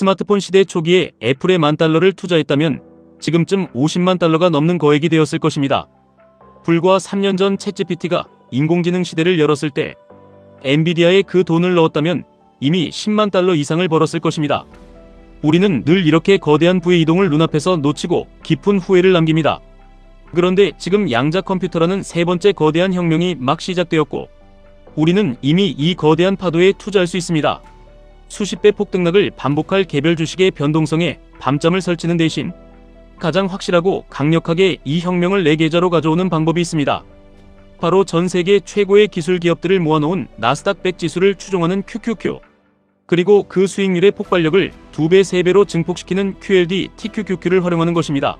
스마트폰 시대 초기에 애플에 $10,000를 투자했다면 지금쯤 $500만 넘는 거액이 되었을 것입니다. 불과 3년 전 챗GPT가 인공지능 시대를 열었을 때 엔비디아에 그 돈을 넣었다면 이미 $100,000 이상을 벌었을 것입니다. 우리는 늘 이렇게 거대한 부의 이동을 눈앞에서 놓치고 깊은 후회를 남깁니다. 그런데 지금 양자 컴퓨터라는 세 번째 거대한 혁명이 막 시작되었고 우리는 이미 이 거대한 파도에 투자할 수 있습니다. 수십 배 폭등락을 반복할 개별 주식의 변동성에 밤잠을 설치는 대신 가장 확실하고 강력하게 이 혁명을 내 계좌로 가져오는 방법이 있습니다. 바로 전 세계 최고의 기술 기업들을 모아놓은 나스닥 100 지수를 추종하는 QQQ, 그리고 그 수익률의 폭발력을 2배, 3배로 증폭시키는 QLD, TQQQ를 활용하는 것입니다.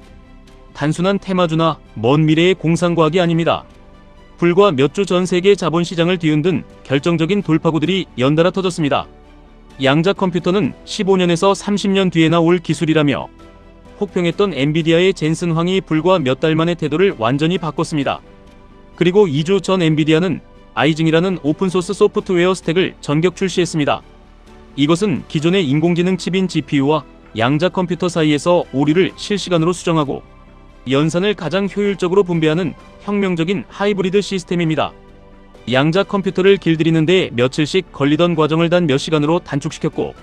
단순한 테마주나 먼 미래의 공상과학이 아닙니다. 불과 몇 주 전 세계 자본시장을 뒤흔든 결정적인 돌파구들이 연달아 터졌습니다. 양자 컴퓨터는 15년에서 30년 뒤에나 올 기술이라며 혹평했던 엔비디아의 젠슨 황이 불과 몇 달 만에 태도를 완전히 바꿨습니다. 그리고 2주 전 엔비디아는 아이징이라는 오픈소스 소프트웨어 스택을 전격 출시했습니다. 이것은 기존의 인공지능 칩인 GPU와 양자 컴퓨터 사이에서 오류를 실시간으로 수정하고 연산을 가장 효율적으로 분배하는 혁명적인 하이브리드 시스템입니다. 양자 컴퓨터를 길들이는 데 며칠씩 걸리던 과정을 단 몇 시간으로 단축시켰고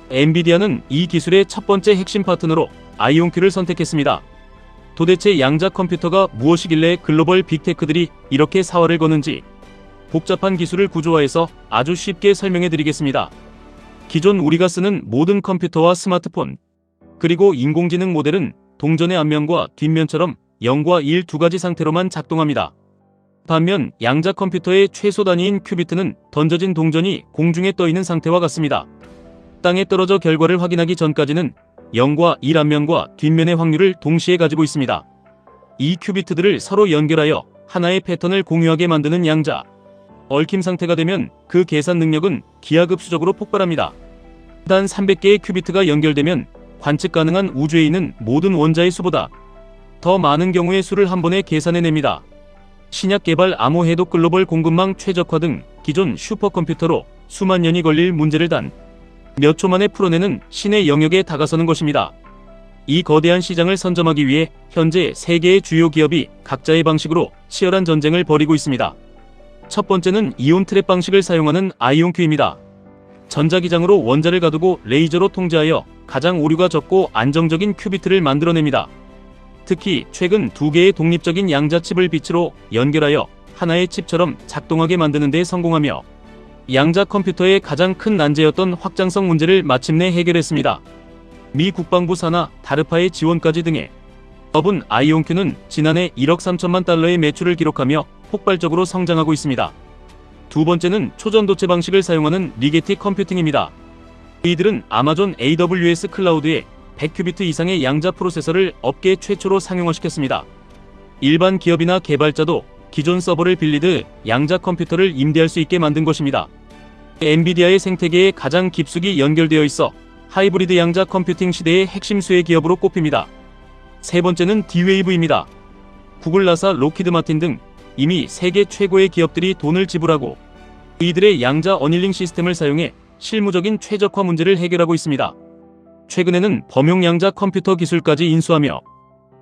엔비디아는 이 기술의 첫 번째 핵심 파트너로 아이온큐를 선택했습니다. 도대체 양자 컴퓨터가 무엇이길래 글로벌 빅테크들이 이렇게 사활을 거는지 복잡한 기술을 구조화해서 아주 쉽게 설명해 드리겠습니다. 기존 우리가 쓰는 모든 컴퓨터와 스마트폰, 그리고 인공지능 모델은 동전의 앞면과 뒷면처럼 0과 1 두 가지 상태로만 작동합니다. 반면 양자 컴퓨터의 최소 단위인 큐비트는 던져진 동전이 공중에 떠 있는 상태와 같습니다. 땅에 떨어져 결과를 확인하기 전까지는 0과 1 앞면과 뒷면의 확률을 동시에 가지고 있습니다. 이 큐비트들을 서로 연결하여 하나의 패턴을 공유하게 만드는 양자, 얽힘 상태가 되면 그 계산 능력은 기하급수적으로 폭발합니다. 단 300개의 큐비트가 연결되면 관측 가능한 우주에 있는 모든 원자의 수보다 더 많은 경우의 수를 한 번에 계산해냅니다. 신약 개발 암호 해독 글로벌 공급망 최적화 등 기존 슈퍼컴퓨터로 수만 년이 걸릴 문제를 단 몇 초 만에 풀어내는 신의 영역에 다가서는 것입니다. 이 거대한 시장을 선점하기 위해 현재 세계의 주요 기업이 각자의 방식으로 치열한 전쟁을 벌이고 있습니다. 첫 번째는 이온 트랩 방식을 사용하는 아이온큐입니다. 전자기장으로 원자를 가두고 레이저로 통제하여 가장 오류가 적고 안정적인 큐비트를 만들어냅니다. 특히 최근 두 개의 독립적인 양자 칩을 빛으로 연결하여 하나의 칩처럼 작동하게 만드는 데 성공하며 양자 컴퓨터의 가장 큰 난제였던 확장성 문제를 마침내 해결했습니다. 미 국방부 산하 다르파의 지원까지 등의 업은 아이온큐는 지난해 1억 3천만 달러의 매출을 기록하며 폭발적으로 성장하고 있습니다. 두 번째는 초전도체 방식을 사용하는 리게티 컴퓨팅입니다. 이들은 아마존 AWS 클라우드에 100큐비트 이상의 양자 프로세서를 업계 최초로 상용화시켰습니다. 일반 기업이나 개발자도 기존 서버를 빌리듯 양자 컴퓨터를 임대할 수 있게 만든 것입니다. 엔비디아의 생태계에 가장 깊숙이 연결되어 있어 하이브리드 양자 컴퓨팅 시대의 핵심 수혜 기업으로 꼽힙니다. 세 번째는 D-Wave입니다. 구글, 나사, 록히드 마틴 등 이미 세계 최고의 기업들이 돈을 지불하고 이들의 양자 어닐링 시스템을 사용해 실무적인 최적화 문제를 해결하고 있습니다. 최근에는 범용 양자 컴퓨터 기술까지 인수하며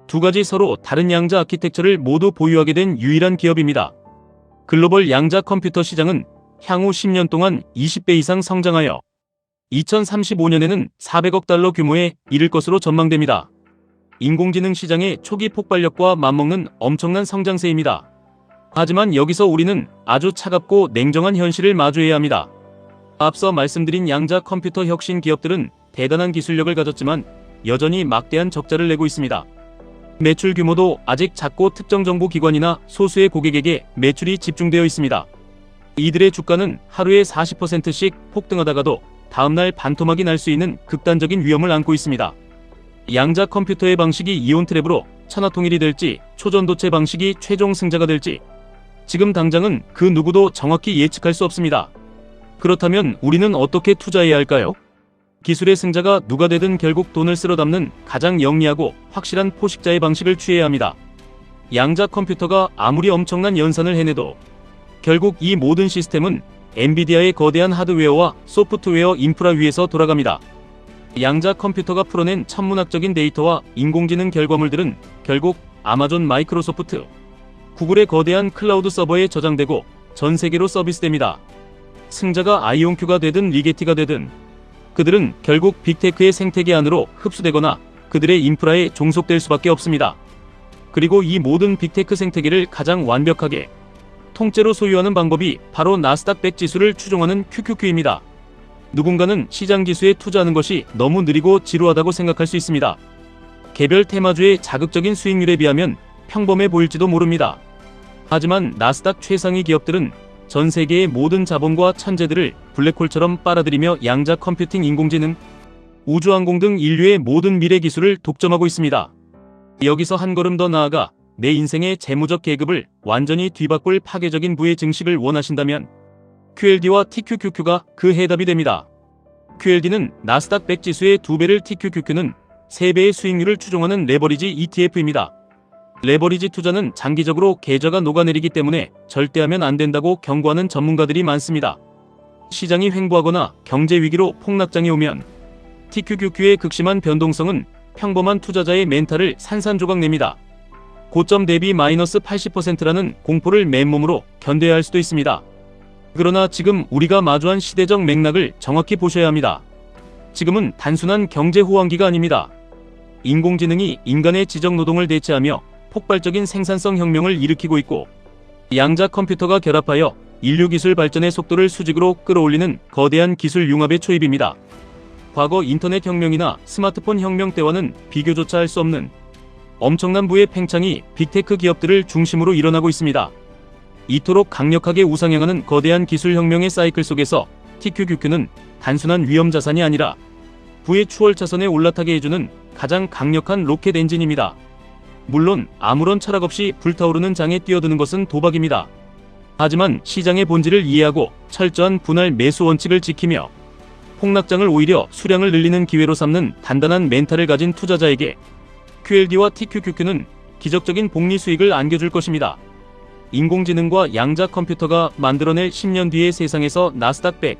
두 가지 서로 다른 양자 아키텍처를 모두 보유하게 된 유일한 기업입니다. 글로벌 양자 컴퓨터 시장은 향후 10년 동안 20배 이상 성장하여 2035년에는 400억 달러 규모에 이를 것으로 전망됩니다. 인공지능 시장의 초기 폭발력과 맞먹는 엄청난 성장세입니다. 하지만 여기서 우리는 아주 차갑고 냉정한 현실을 마주해야 합니다. 앞서 말씀드린 양자 컴퓨터 혁신 기업들은 대단한 기술력을 가졌지만 여전히 막대한 적자를 내고 있습니다. 매출 규모도 아직 작고 특정 정부 기관이나 소수의 고객에게 매출이 집중되어 있습니다. 이들의 주가는 하루에 40%씩 폭등하다가도 다음날 반토막이 날 수 있는 극단적인 위험을 안고 있습니다. 양자 컴퓨터의 방식이 이온 트랩으로 천하통일이 될지 초전도체 방식이 최종 승자가 될지 지금 당장은 그 누구도 정확히 예측할 수 없습니다. 그렇다면 우리는 어떻게 투자해야 할까요? 기술의 승자가 누가 되든 결국 돈을 쓸어 담는 가장 영리하고 확실한 포식자의 방식을 취해야 합니다. 양자 컴퓨터가 아무리 엄청난 연산을 해내도 결국 이 모든 시스템은 엔비디아의 거대한 하드웨어와 소프트웨어 인프라 위에서 돌아갑니다. 양자 컴퓨터가 풀어낸 천문학적인 데이터와 인공지능 결과물들은 결국 아마존, 마이크로소프트, 구글의 거대한 클라우드 서버에 저장되고 전 세계로 서비스됩니다. 승자가 아이온큐가 되든 리게티가 되든 그들은 결국 빅테크의 생태계 안으로 흡수되거나 그들의 인프라에 종속될 수밖에 없습니다. 그리고 이 모든 빅테크 생태계를 가장 완벽하게 통째로 소유하는 방법이 바로 나스닥 100 지수를 추종하는 QQQ입니다. 누군가는 시장 지수에 투자하는 것이 너무 느리고 지루하다고 생각할 수 있습니다. 개별 테마주의 자극적인 수익률에 비하면 평범해 보일지도 모릅니다. 하지만 나스닥 최상위 기업들은 전 세계의 모든 자본과 천재들을 블랙홀처럼 빨아들이며 양자 컴퓨팅, 인공지능, 우주항공 등 인류의 모든 미래 기술을 독점하고 있습니다. 여기서 한 걸음 더 나아가 내 인생의 재무적 계급을 완전히 뒤바꿀 파괴적인 부의 증식을 원하신다면 QLD와 TQQQ가 그 해답이 됩니다. QLD는 나스닥 100 지수의 2배를, TQQQ는 3배의 수익률을 추종하는 레버리지 ETF입니다. 레버리지 투자는 장기적으로 계좌가 녹아내리기 때문에 절대 하면 안 된다고 경고하는 전문가들이 많습니다. 시장이 횡보하거나 경제 위기로 폭락장이 오면 TQQQ의 극심한 변동성은 평범한 투자자의 멘탈을 산산조각 냅니다. 고점 대비 마이너스 80%라는 공포를 맨몸으로 견뎌야 할 수도 있습니다. 그러나 지금 우리가 마주한 시대적 맥락을 정확히 보셔야 합니다. 지금은 단순한 경제 호황기가 아닙니다. 인공지능이 인간의 지적 노동을 대체하며 폭발적인 생산성 혁명을 일으키고 있고, 양자 컴퓨터가 결합하여 인류 기술 발전의 속도를 수직으로 끌어올리는 거대한 기술 융합의 초입입니다. 과거 인터넷 혁명이나 스마트폰 혁명 때와는 비교조차 할 수 없는 엄청난 부의 팽창이 빅테크 기업들을 중심으로 일어나고 있습니다. 이토록 강력하게 우상향하는 거대한 기술 혁명의 사이클 속에서 TQQQ는 단순한 위험 자산이 아니라 부의 추월 차선에 올라타게 해주는 가장 강력한 로켓 엔진입니다. 물론 아무런 철학 없이 불타오르는 장에 뛰어드는 것은 도박입니다. 하지만 시장의 본질을 이해하고 철저한 분할 매수 원칙을 지키며 폭락장을 오히려 수량을 늘리는 기회로 삼는 단단한 멘탈을 가진 투자자에게 QLD와 TQQQ는 기적적인 복리 수익을 안겨줄 것입니다. 인공지능과 양자 컴퓨터가 만들어낼 10년 뒤의 세상에서 나스닥 100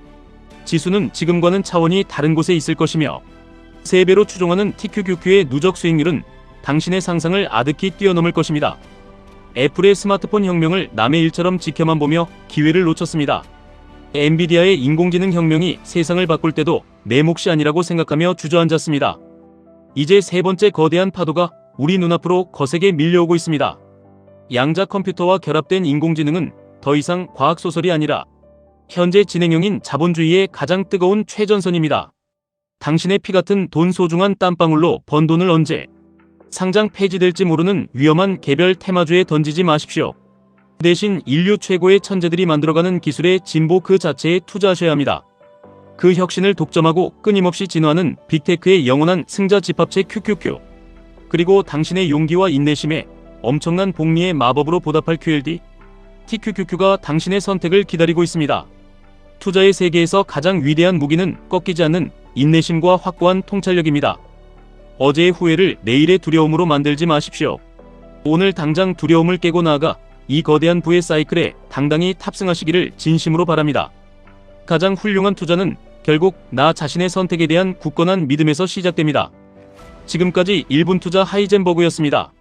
지수는 지금과는 차원이 다른 곳에 있을 것이며, 3배로 추종하는 TQQQ의 누적 수익률은 당신의 상상을 아득히 뛰어넘을 것입니다. 애플의 스마트폰 혁명을 남의 일처럼 지켜만 보며 기회를 놓쳤습니다. 엔비디아의 인공지능 혁명이 세상을 바꿀 때도 내 몫이 아니라고 생각하며 주저앉았습니다. 이제 세 번째 거대한 파도가 우리 눈앞으로 거세게 밀려오고 있습니다. 양자 컴퓨터와 결합된 인공지능은 더 이상 과학소설이 아니라 현재 진행형인 자본주의의 가장 뜨거운 최전선입니다. 당신의 피 같은 돈, 소중한 땀방울로 번 돈을 언제 상장 폐지될지 모르는 위험한 개별 테마주에 던지지 마십시오. 대신 인류 최고의 천재들이 만들어가는 기술의 진보 그 자체에 투자하셔야 합니다. 그 혁신을 독점하고 끊임없이 진화하는 빅테크의 영원한 승자 집합체 QQQ, 그리고 당신의 용기와 인내심에 엄청난 복리의 마법으로 보답할 QLD, TQQQ가 당신의 선택을 기다리고 있습니다. 투자의 세계에서 가장 위대한 무기는 꺾이지 않는 인내심과 확고한 통찰력입니다. 어제의 후회를 내일의 두려움으로 만들지 마십시오. 오늘 당장 두려움을 깨고 나아가 이 거대한 부의 사이클에 당당히 탑승하시기를 진심으로 바랍니다. 가장 훌륭한 투자는 결국 나 자신의 선택에 대한 굳건한 믿음에서 시작됩니다. 지금까지 1분 투자 하이젠버그였습니다.